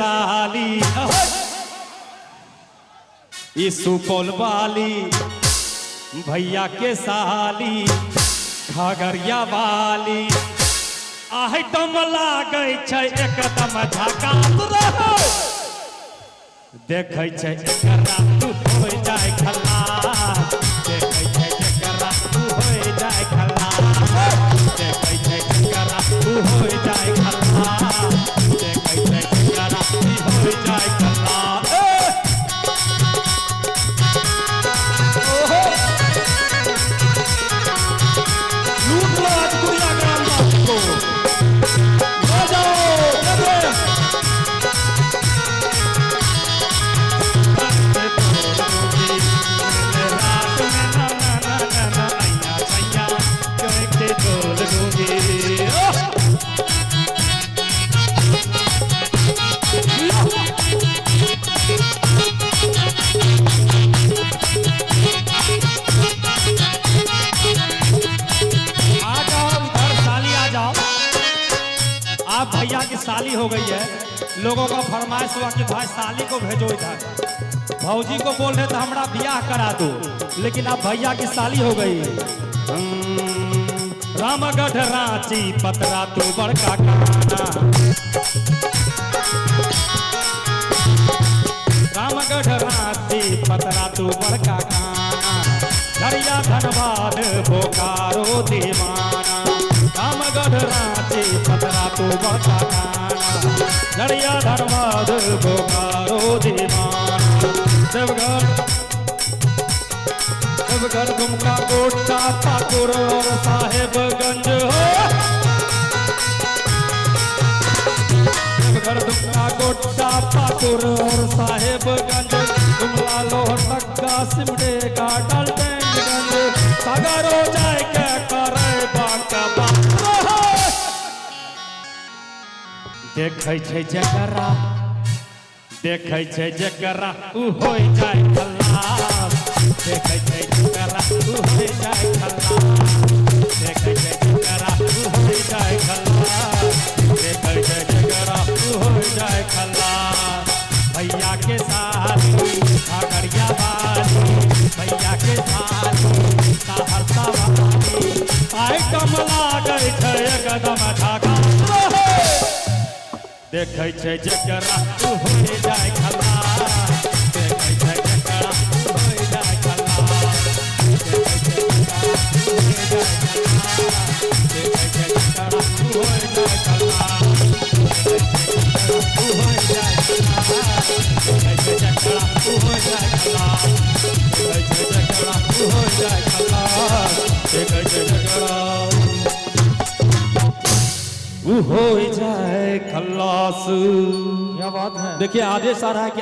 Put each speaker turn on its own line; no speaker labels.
साली ई सुपौल वाली भैया के साली घगरिया वाली आइटम लागे छै एकदम झकास रहो देखे छै एकरा तू हो जाए खल्लास देखे छै एकरा तू हो जाए खल्लास देखे छै एकरा तू हो जाए खल्लास देखे छै एकरा तू हो जाए खल्लास लूट लो आज गुड़िया ग्राम बाप को हो जाओ आप भैया की साली हो गई है लोगों का फरमाइश हुआ कि भाई साली को भेजो इधर भौजी को बोल रहे थे हमारा ब्याह करा दो लेकिन अब भैया की साली हो गई रामगढ़ रांची पतरा तू बड़का काना रामगढ़ रांची पतरा तू बड़का काना झरिया धनबाद बोकारो दीवाना रामगढ़ रांची पतरा तू बड़का काना झरिया धनबाद बोकारो दीवाना देवघर दुमका कोटा पाकुर और साहेबगंज हो देवघर दुमका कोटा पाकुर और साहेबगंज गुमला लोहरदगा सिमडेगा डाल्टनगंज सागरो जाए के करे बाका देखे छै जकरा देखे छै जकरा उ हो जाए खल्लास देखे छै जकरा उ हो जाए खल्लास देखे छै जकरा उ हो जाए खल्लास देखे छै जकरा उ हो जाए खल्लास भैया के साली घगरिया वाली भैया के साली सहरसा वाली आइटम लागे छै एकदम झकास देखे छै जकरा तू हो जाए खल्लास देखे छै जकरा तू हो जाए खल्लास देखे छै जकरा तू हो जाए खल्लास देखे छै जकरा तू हो जाए खल्लास देखे छै जकरा तू हो जाए खल्लास देखे छै जकरा तू हो जाए खल्लास देखे छै जकरा हो जाए खल्लास। क्या बात है। देखिए आदेश आ रहा है कि